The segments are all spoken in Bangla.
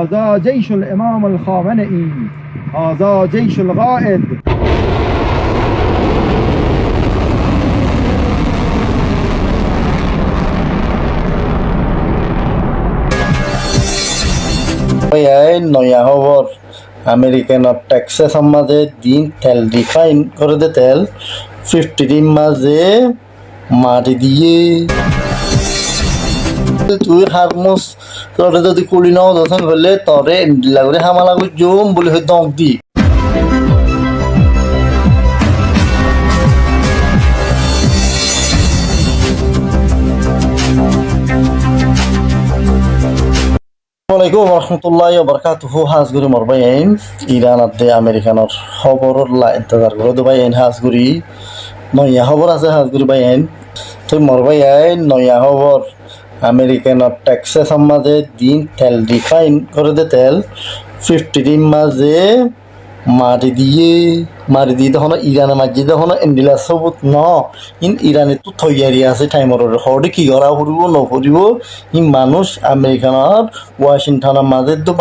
هذا جيش الإمام الخامنئي، هذا جيش القائد. নয়া খবর আমেরিকানত টেক্সাস মাঝে দিন তেল রিফাইন করে দে তেল 50 মাঝে মারি দিয়ে তুই হারমোস তোরে যদি কুলি নাও দর্শন করলে তরে লাগলে হামালা জম বলে হয় দম দি আসসালামাইকুম রহমতুল্লাহ বরকাতুহু হাজগুড়ি মরবাইন ইরান আদে আমেরিকানোর খবরের লা ইন্তজার করে দুবাইন হাজগুড়ি নয়া খবর আছে হাজগুড়ি বাইন তুই মরবাইন নয়া খবর আমেরিকানোর টেক্সাস মাঝে দিন তেল রিফাইন করে দে তেল 50 মাঝে মারি দিয়ে তখন ইরানের মাঝে তখন এন্ডিলা সবুত ন ইন ইরানে তো থইয়ারি আছে টাইমর হরে কি করা ফুরিব নফরিব ই মানুষ আমেরিকানোর ওয়াশিংটনের মাঝে তো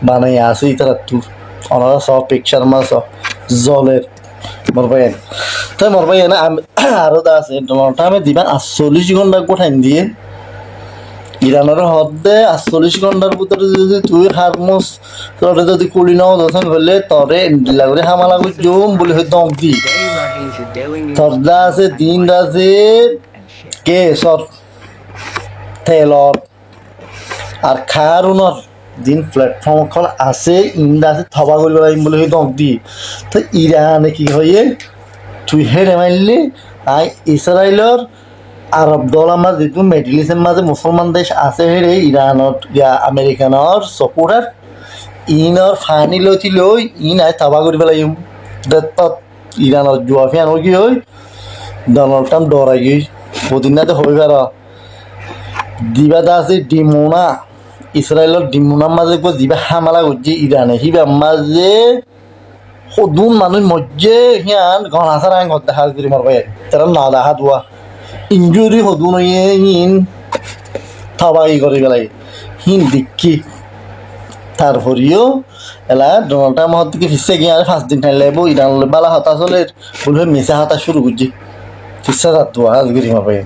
বানাইয়া আছে ইতারা তু ওনারা সব পিকচার মাছ জলের মরবাইন তাই মরবাইন আরো দা আছে ডোনাল্ড ট্রাম্পে দিবা 48 ঘন্টা গোঠাইন দিয়ে ইরানের হদ্দে 48 ঘন্টার ভিতরে যদি তুই হারমোস তোরে যদি কুলি নাও দর্শন করলে তরে লাগলে হামালা জম বলে হয় দম দি তরদা আছে দিন আছে কে সর তেলর আর খারুনর দিন প্ল্যাটফর্ম এখন আছে ইন্দা আছে থবা করবে বলে হয় দম দি তো ইরানে কি হয়ে তুই হেরে মারলি আই ইসরায়েলর আরব দলের মাঝে যেহেতু মিডল ইস্টের মাঝে মুসলমান দেশ আছে হেরে ইরানত আমেরিকানোর সপোর্টার ইনর ফানি লইছিল ইন আই থাবা করি পেলাই ইরানত জুয়াফিয়ান কি হই ডোনাল্ড ট্রাম্প ডরাই গই প্রতিদিনাতে হয়ে পার দিবাদা আছে ডিমোনা ইসরায়েলের ডিমোনার মাঝে দিবা হামালা করছে ইরানে হিবা মাঝে সদুন মানুষ মজ্জে হিয়ান ঘন আসার আইন ঘর দেখা করি মারবাই তারা না দেখা দোয়া ইঞ্জুরি সদুন ইন থাবাই করে পেলাই হিন দেখি তারপরেও এলা ডোনাল্ড ট্রাম্প হত থেকে ফিসে গিয়ে আর 5 দিন খাইলে ইরান বালা হতাশ হলে বলে মেসা হতাশ শুরু করছি ফিসা যাত দোয়া করি মারবাই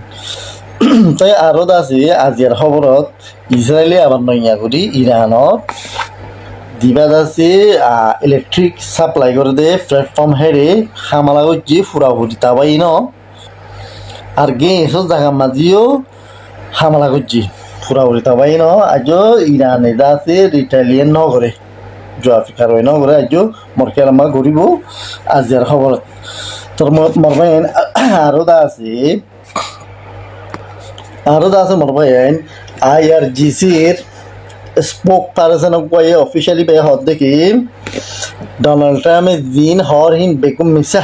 তাই আরো আছে আজিয়ার খবরত ইসরায়েলে আবার নইয়া করি ইরানত দিবা আছে ইলেকট্রিক সাপ্লাই করে দে প্ল্যাটফর্ম হেরে হামালা করছে ফুরাফুরি তাবাই ন আর গে এসব জায়গা মাঝিও হামলা করছি ফুরাফুরি তাবাই ন আজও ইরান এটা আছে রিটালিয়ান ন করে জোয়াফিকার ন করে আজও মরকে আমা ঘুরিব আজিয়ার খবরত তোর মরবাইন আরো আছে মরবাইন IRGCর স্পোক পারসন কয়ে অফিসিয়ালি বে হদ দেখি ডোনাল্ড ট্রাম্পে দিন হর হিন বেকুম মিসা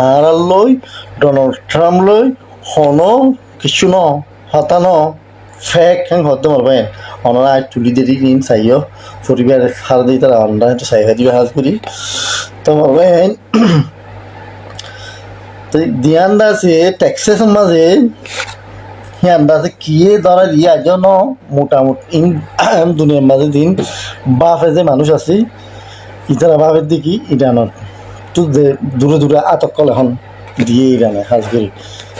আর লই ডোনাল্ড ট্রাম্প লই হনো কিছু ন হতান ফেক হ্যাং হতে মারবেন অনারা চুলি দেরি নিন চাইও পরিবার হার দিই তারা আমরা একটু চাইবা দিবে হাজ করি তো মারবেন তো দিয়ান্দা আছে টেক্সাস মাঝে আন্দাজে কিয়ে ধরা দিয়ে আজ ন মোটামুটি দুনিয়ার মাঝে দিন বাফে যে মানুষ আছে ইতারা বাফের দেখি ইরানত তো দূরে দূরে আতক এখন দিয়ে ইরানে হাজ করি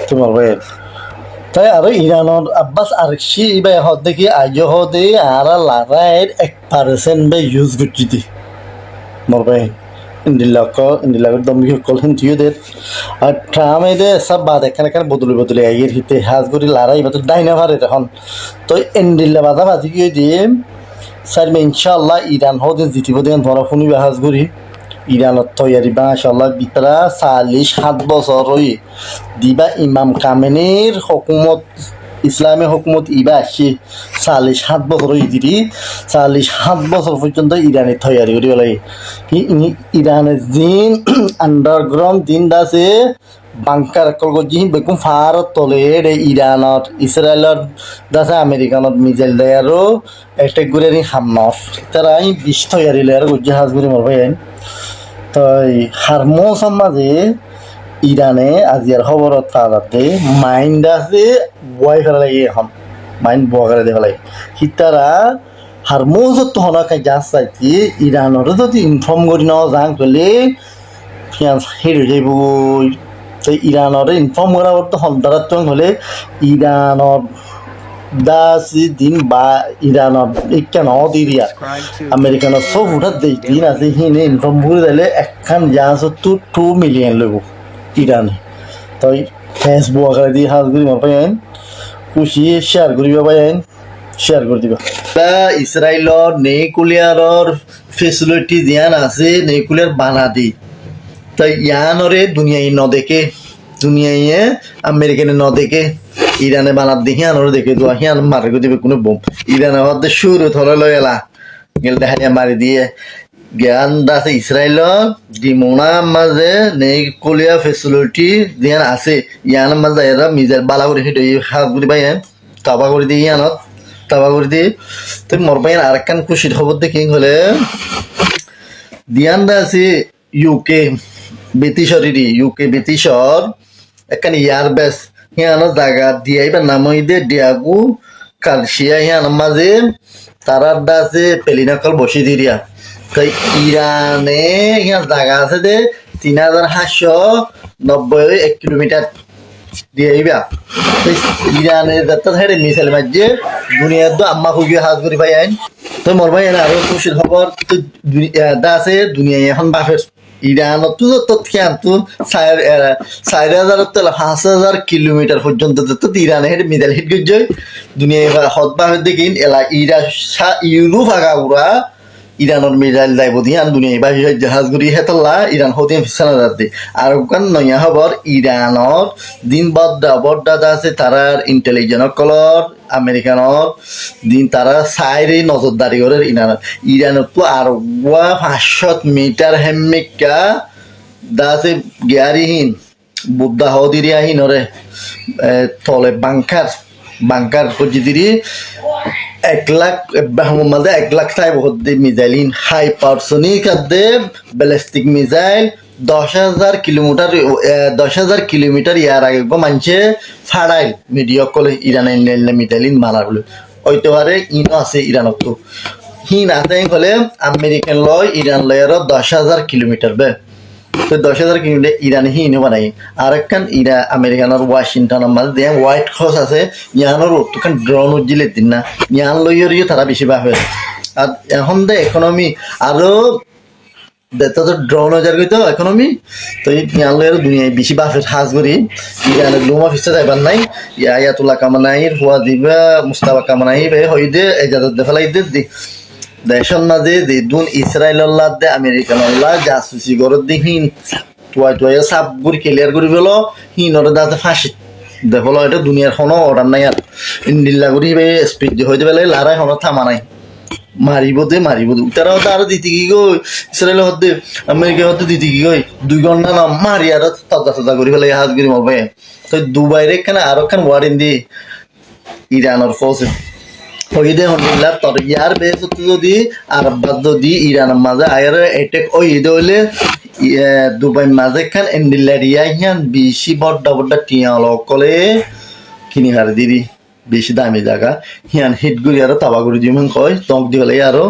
তোমার ভাই তাই আর ইরানের আব্বাস আরেকশি এবার হদ দেখি আজ হদে আর লারায়ের 1% বে ইউজ করছি দি মোর ভাই ইন্ডিলাকর দমকি কল হিন্দিও দে আর ট্রামে দে সব বাদ এখানে বদলে আইয়ের হিতে হাজ করি লারাই বা তো ডাইনা ভারে তখন তো ইন্ডিল্লা বাধা বাধি গিয়ে দিয়ে স্যার ইনশাল্লাহ ইরান হদিন জিতিব দেন ধরা শুনিবে হাজ করি ইরানত তৈয়ারি বা ইনশাল্লাহ বিতরা 47 বছর হই দিবা ইমাম কামেনির হুকুমত ইসলামী হুকুমত ইবা আসছে 47 বছর ইদিরি 47 বছর পর্যন্ত ইরানে তৈরি করি বলে ইরানের দিন আন্ডারগ্রাউন্ড দিন আছে বাংকার কলগজি বেকুম ফারত তলে ইরানত ইসরায়েলত দাসে আমেরিকানত মিজাইল দেয় আৰু এটেক করে নি হামনর তারা এই 20 তৈরি লে আর গুজি হাজ করে মরবে তই হারমোস মাঝে ইরানে আজিয়ার খবরত তাতে মাইন্ড আছে বয় ফেলা লাগে এখন মাইন্ড বয় করে দেখা লাগে সিতারা হারমোজত তো হনা কাই যা চাইছি ইরানরে যদি ইনফর্ম করি ন যাং কলে ফিয়ান হেরে যাইব তো ইরানরে ইনফর্ম করা তো সন্তারাত হলে ইরানর দাসি দিন বা ইরানর কেন দিরিয়া আমেরিকানের সব উঠার দেশ দিন আছে হিনে ইনফর্ম করে দিলে একখান জাহাজ তো 2 মিলিয়ন লব ইরানে তাই ফেসবুক আকারে দিয়ে হাজ করি মার পাইন খুশি শেয়ার করিবা পাইন শেয়ার করে দিবা ইসরায়েলর নিউক্লিয়ারর ফেসিলিটি দিয়ান আছে নিউক্লিয়ার বানা দি তাই ইয়ানরে দুনিয়ায় ন দেখে দুনিয়ায় আমেরিকানে ন দেখে ইরানে বানাত দেখি আনরে দেখে তো হিয়ান মারে গো দিবে কোনো বোম ইরানে হতে শুরু ধরে লয়লা গেল দেখা মারি দিয়ে জ্ঞান দাসে ইসরায়েল ডিমোনা মাঝে নিউক্লিয়ার ফেসিলিটি দিয়ান আছে ইয়ান মাঝে এরা মিজাইল বালা করে হিট হাত গুলি পাই তাবা করে দিয়ে ইয়ানত তাবা করে দিয়ে তো মর পাই আরেকখান খুশির খবর দেখি হলে দিয়ান দাসে ইউকে ব্রিটিশরি ইউকে ব্রিটিশর একখান ইয়ারবেস হিয়ানো জায়গা দিয়াইবার নাম হইদে ডিয়াগু কালসিয়া হিয়ান মাঝে তারার দাসে পেলিনাকল বসি দিরিয়া তাই ইরানে হিয়ান জায়গা আছে দে 3791 কিলোমিটার দিয়াইবা ইরানের যাত্রা হেরে মিসাইল মাঝে দুনিয়ার তো আম্মা খুঁজে হাত করি ভাই আইন তো মোর ভাই আরো খুশির খবর তো আছে দুনিয়া এখন বাফের ইরানত তো খেয়াল তো 4,000 5,000 কিলোমিটার পর্যন্ত তো ইরানে হেঁটে মিসাইল হিট করছে দুনিয়ায় হত বাফের দেখিন এলা ইউরোপ আগা উড়া ইরানের মিসাইল যাইব দিয়ান দুনিয়ায় বাহি জাহাজ ঘুরি হেতল্লা ইরান হতে ফিসানা যাতে আর ওখান নয়া খবর ইরানত দিন বড্ডা আছে তারার ইন্টেলিজেন্ট কলর আমেরিকানত দিন তারা সাইরে নজরদারি করে ইরানত তো আর 500 মিটার হেমিকা দাসে গিয়ারিহীন বুদ্ধা হদিরিয়াহীন ওরে তলে বাংকার পর্যদিরি 1,00,000 টাইপ হতে মিসাইল হাই পারসনিক আদে ব্যালিস্টিক মিসাইল 10,000 কিলোমিটার ইয়ার আগে মানছে ফাড়াই মিডিয়া কলে ইরানের মিসাইল মারা বলে ওইতে পারে ইনো আছে ইরানত তো হিন আছে হলে আমেরিকান লয় ইরান লয়ের 10,000 কিলোমিটার বে তো 10,000 কিলোমিটার ইরানে হিনো বানাই আর একখান আমেরিকানের ওয়াশিংটনের মাঝে দিয়ে হোয়াইট হাউস আছে ইয়ানোর ওখান ড্রোন উজ্জিলে দিন না ইয়ান লইয়েরও তারা বেশি ভাবে আর এখন দে ইকোনমি আরো দেখতে তো ড্রোন হয়ে যার তো ইকোনমি তো ইয়ান লইয়ের দুনিয়ায় বেশি বাফের হাজ করি ইরানের লুমা ফিসে যাইবার নাই ইয়াতুল্লাহ কামানাইর হুয়া দিবা মুস্তাফা কামানাই হই দে এজাজত দে ফেলাই দে দেশন না দে দুন ইসরায়েল্লাহ দে আমেরিকানল্লাহ জাসুসি গরত দি হিন তুয়াই সাপ গুড়ি ক্লিয়ার করি পেল হিনরে দাতে ফাঁসি দেখলো এটা দুনিয়ার কোনো অর্ডার নাই আর ইন্ডিল্লা করি স্পিড দিয়ে হইতে পেলে লারাই হনো থামা নাই মারিব দে তারাও তো আরো দিতে কি গই ইসরায়েল হতে আমেরিকা হতে দিতে কি গই 2 ঘন্টা না মারি আর তাজা করি ফেলে হাত করি মরবে তো দুবাইরে এখানে আরো খান ওয়ারিন দি ইরানের ফৌজে ওই দে হন্ডিল্লা তোর ইয়ার বেস যদি আর বাদ যদি ইরানের মাঝে আয়ার এটেক ওই ঈদ হইলে দুবাই মাঝে খান এন্ডিল্লারিয়া হিয়ান বেশি বড্ডা টিয়া লকলে কিনি হার দিদি বেশি দামি জায়গা হিয়ান হিট গুড়ি আর তাবা গুড়ি দিম কয় তক দি হলে আরো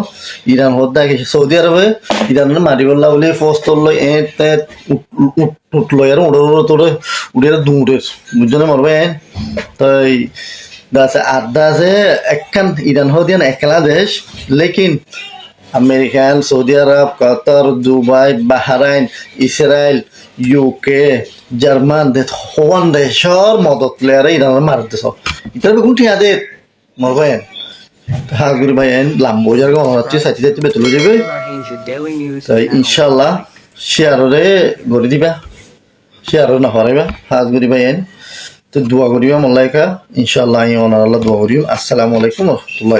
ইরান হদ্দা গেছে সৌদি আরবে ইরানের মারি বললা বলে ফোর্স তোরলো উঠলো আর উড়ে দুঁড়ের বুঝছো না মরবে তাই দাসে আড্ডা আছে একখান ইরান হদিয়ান একলা দেশ লেকিন American Saudi Arab Qatar Dubai Bahrain Israel UK German হওয়ান দেশর মদত লেয়ারে ইরানের মারত দেশ ইতার বেগুন ঠিয়া দে মরবেন হাগুরি ভাইয়েন লাম্বো জায়গা হচ্ছে সাথে সাথে বেতলে যাবে তাই ইনশাল্লাহ শেয়ারে গড়ি দিবা শেয়ারও না হরাইবা হাগুরি ভাইয়েন তো দোয়া করিবা মোল্লাইকা ইনশাআল্লাহ আমি ওনার আল্লাহ দোয়া করিম। আসসালামু আলাইকুম রহমতুল্লাহ।